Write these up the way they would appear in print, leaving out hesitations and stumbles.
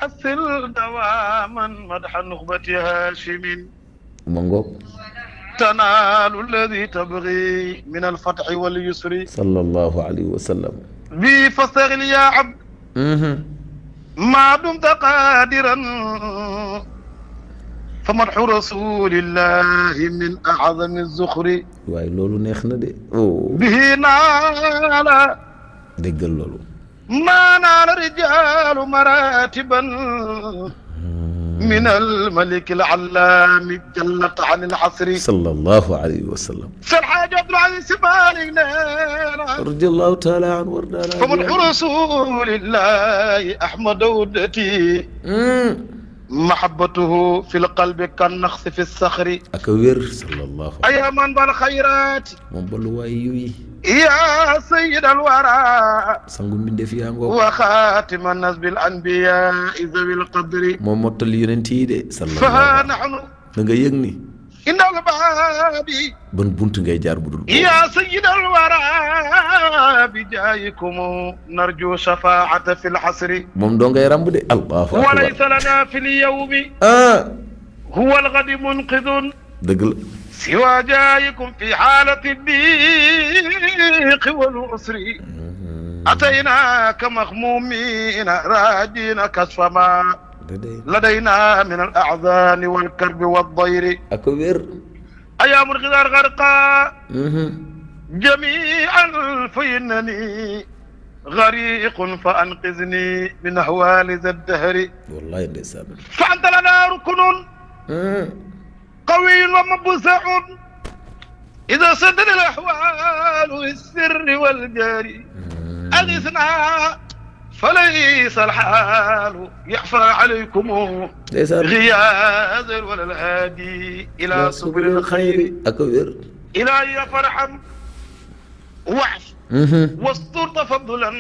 أسل دواما مدح نخبة هاشم مانغوك تنال الذي تبغي من الفتح واليسر صلى الله عليه وسلم بي فاستغل يا عبد ما دمت قادرا فمدح رسول الله من أعظم الزخر واي لولو نيخنا دي او به نال دغال لولو ما نال الرجال مراتبا من الملك العلام جلت عن العصر صلى الله عليه وسلم سرحاج عبد العزيز سبالي رضي الله تعالى عنه وردانا فمدح رسول الله أحمد ودتي محبته في القلب كالنخس في الصخر اكوير صلى الله عليه أيا من بالخيرات مون بلو واي يوي يا سيد الورى سانغو مندي في انغو وخاتم الناس بالأنبياء ذوي القدر مو موتال يوننتي دي صلى الله عليه فنحن da nga yëg ni إن الباب ban buntu ngay jaar budul يا سيد الورى بجايكم نرجو شفاعة في الحصر moom doo ngay ramb de allahu akbar وليس لنا في اليوم هو الغد منقذ dëgg la سوى جايكم في حالة الضيق والعسر أتيناك مغمومين راجين كشف ما لدينا من الأعذان والكرب والضير اكوير أيام الغدار غرقاء جميعا فإنني غريق فأنقذني من أهوال ذا الدهر والله ndeysaan فأنت لنا ركن قوي ومبزع إذا سدد الأحوال السر والجاري أغثنا فليس الحال يخفى عليكم ndeysaan غياظ ولا الهادي إلى سبل الخير اكوير إلهي فرحا وعف واستر تفضلا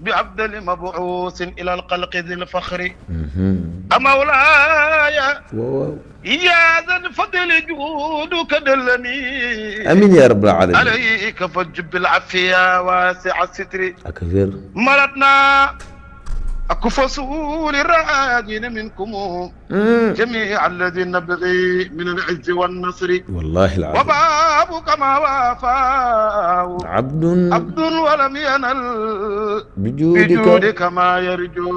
بعبد مبعوث إلى القلق ذي الفخر مولاي واو يا ذا الفضل جودك دلني امين يا رب العالمين عليك فجب العافية واسع الستر اكوير مرتنا أكو فصول الراجين منكم جميع الذين نبغي من العز والنصر والله العظيم وبابك ما وافاه عبد عبد ولم ينل بجودك بجودك ما يرجو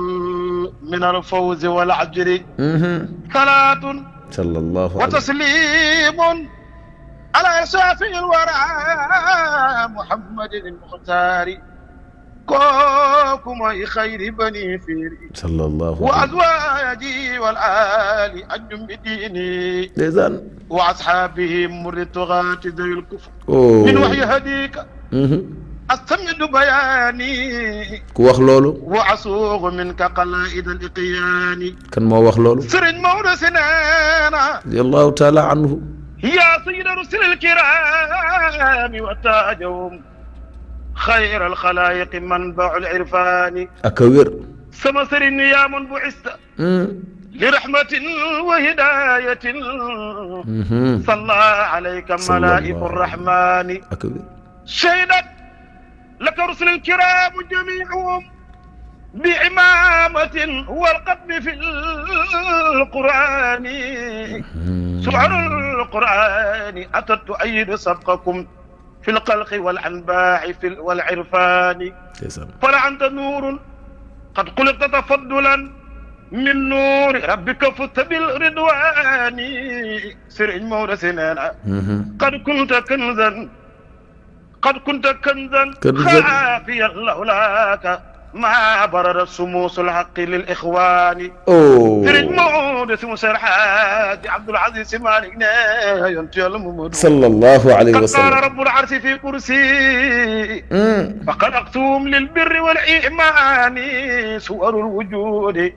من الفوز والعجر صلاة صلى الله عليه وتسليم على شافي الورى محمد المختار كوكم خير بني فيري صلى الله عليه وأزواجي والآل أنجم بديني ndeysaan وأصحابه مر الطغاة ذوي الكفر oh من وحي هديك أستمد بياني ku wax loolu وأصوغ منك قلائد الإقيان kan moo wax loolu سرج مولى سنانا radiyallahu taala anhu يا سيد رسل الكرام وتاجهم خير الخلائق منبع العرفان اكوير سمسر يا من بعثت لرحمة وهداية صلى عليك صلى ملائكة الله الرحمن اكوير شهدت لك رسل الكرام جميعهم بعمامة والقدم في القرآن سبحان القرآن أتت تؤيد سبقكم في القلق والأنباع والعرفان ndeysaan فلعنت نور قد خلقت تفضلا من نور ربك فزت بالرضوان سرع مولى سنانا قد كنت كنزا خافيا لولاك ما برد سموس الحق للإخوان سرج مولى اسمه سرحاد عبد العزيز مالك ينتي الممدود صلى الله عليه قد وسلم قال رب العرش في كرسي فخلقتهم للبر والإيمان صور الوجود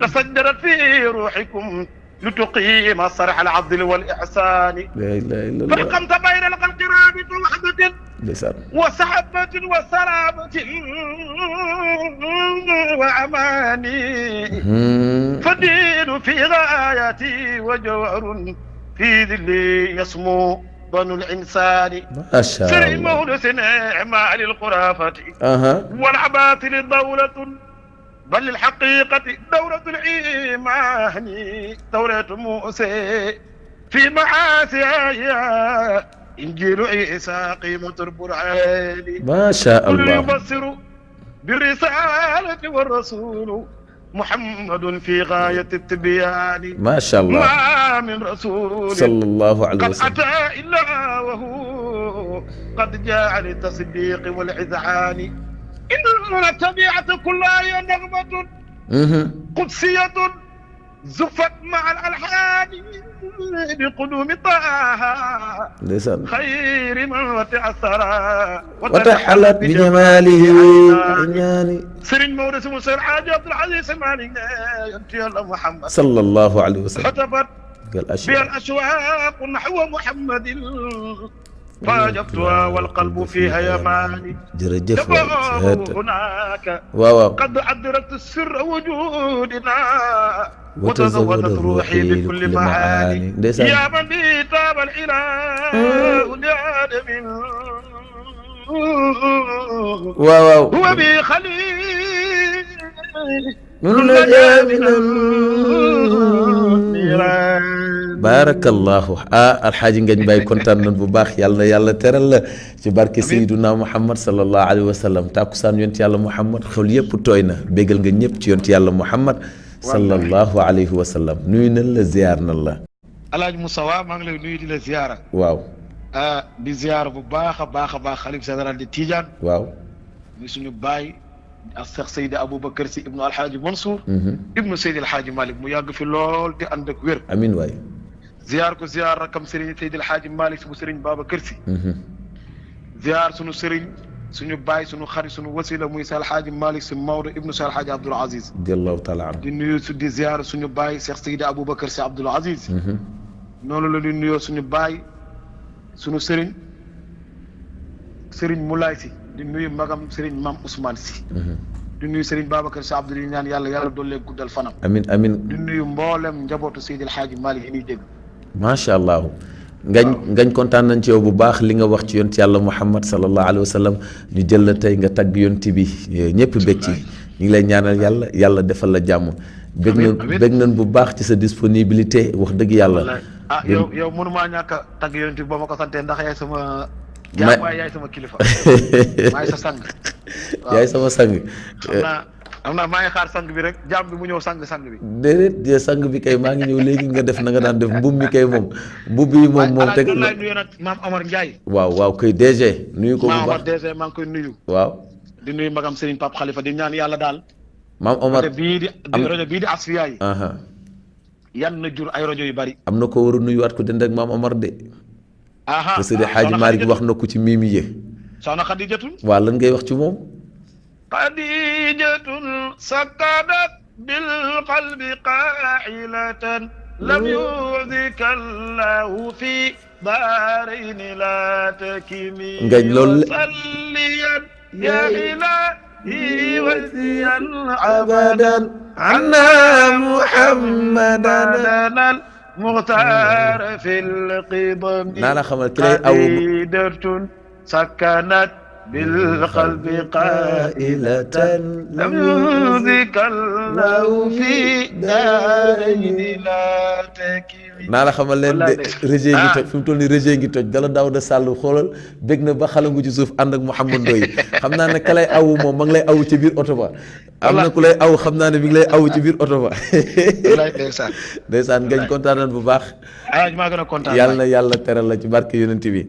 تسجلت في روحكم لتقيم صرح العدل والإحسان لا اله الا الله فحكمت بين الخلق رابط وحدة ndeysaan وسحبة وسرابة وأماني فالدين في غايتي وجوهر في ذلي يسمو بنو الإنسان ما شاء سرع الله مولى نعمة للخرافة اها والعباطل بل الحقيقة دورة الإيمان دورة موسى في معاسيها إنجيل عيسى قيمة البرهان ما شاء كل الله يبصر بالرسالة والرسول محمد في غاية التبيان ما شاء الله ما من رسول صلى الله عليه قد وسلم أتى إلا وهو قد جاء للتصديق والإذعان إن الطبيعة كلها نغمة قدسية زفت مع الألحان بقدوم طه ndeysaan خير من وتأثر وتحلت بجماله عيناني سرين مورس مسير حاج عبد العزيز مالك ينتهي الله محمد صلى الله عليه وسلم ختفت قال بها أشياء الأشواق نحو محمد فاجبتها والقلب فيها يماني jërëjëf جباه هناك waaw waaw قد أدركت السر وجودنا وتزودت روحي بكل معاني ndeysaan يا من بي تاب الإله لآدم waaw waaw هو بي خليل من نجا من النيران barakallahu alxaaji ngañ Mbaye kontaan nañ bu baax yàlla na yàlla teral la ci barke Seydina Muhammad sallallahu alayhi wa sallam tàkkusaan yonti yàlla Muhammad xol yëpp tooy na bégal nga ñëpp ci yonti yàlla Muhammad sallallahu alayhi wa sallam nuyu nañ la ziyaar nañ la Alaaji Moussawa maa ngi lay nuyu di la ziyaara waaw di ziyaara bu baax a baax a baax xalif général di Tidiane waaw muy suñu baay ak Cheikh Seydi Aboubacar Sy ibnu Alxaaji Mansour ibnu Seydi Alxaaji Malick mu yàgg fi lool di ànd ak wér amin waay ziyaar ko ziyaar rakam Serigne Seydi Alxaaji Malick si bu Serigne Babacar Sy ziyaar suñu Serigne suñu baay suñu xarit suñu wasila muy Seydi Alxaaji Malick si Maodo ibnu Seydi Alxaaji Abdoul Aziz radiyallahu taala anhu di nuyu di ziyaar suñu baay Cheikh Seydi Aboubacar Sy Abdoul Aziz noonu la ñuy nuyoo suñu baay suñu Serigne Serigne Moulay Sy di nuyu magam Serigne Mame Ousmane Sy di nuyu Serigne Babacar Sy Abdoul ñaan yàlla doole guddal fanam amin amin di nuyu mboolem njabootu Seydi Alxaaji Malick yi ñuy dégg macha allah ngañ kontaan nañ ci yow bu baax li nga wax ci yonti yàlla Muhammad sallallahu alayhi wa sallam ñu jël la tey nga tagg yonti bi ñëpp bég ci ñu ngi lay ñaanal yàlla defal la jàmm bég nañ bu baax ci sa disponibilité wax dëgg yàlla yow mënumaa ñàkk a tagg yonti bi boo ma ko santee ndax yaay sama waaye yaay sama kilifa maay sa sang yaay sama sang xam naa maa ngi xaar sang bi rek jaam bi mu ñëw sang bi déedéet sang bi kay maa ngi ñëw léegi nga def na nga daan def mbub mi kay moom mbub bi moom teg laay nuyu nag maam Omar Ndiaye waaw koy DG nuyu ko bu maam baax Omar DG maa ngi koy nuyu waaw di nuyu magam Serigne Pape Khalifa di ñaan yàlla daal maam Omar rajo bii di Asfiya yi yan na jur ay rajo yu bari am na ko war a nuyuwaat ko dend ak maam Omar de te Seydi Hadji Malick wax na ko ci miimi ye soxna Xadijatun waaw lan ngay wax ci moom Xadijatun sakadat bil qalbi qailatan lam yudika allahu fi daarayn la takimi ngañ loolu salliyan ya ilahi wasiyan abadan anna muhammadan muxtaar fil qidam naa la xamal ki lay aw Xadidatun sakanat بالقلب قائلة لم يذك الله في دارين لا تكمي naa la xamal leen de régé ngi toj fi mu toll nii régé ngi toj dala Daouda Sall xoolal bég na ba xalangu ci suuf ànd ak Mouhamed Ndoye xam naa ne ka lay awu moom ma ngi lay awu ci biir oto ba am na ku lay aw xam naa ne mi ngi lay awu ci biir oto ba ndeysaan ngañ kontaan nañ bu baax maa gën a kontaan yàlla na yàlla teral la ci barke yonent bi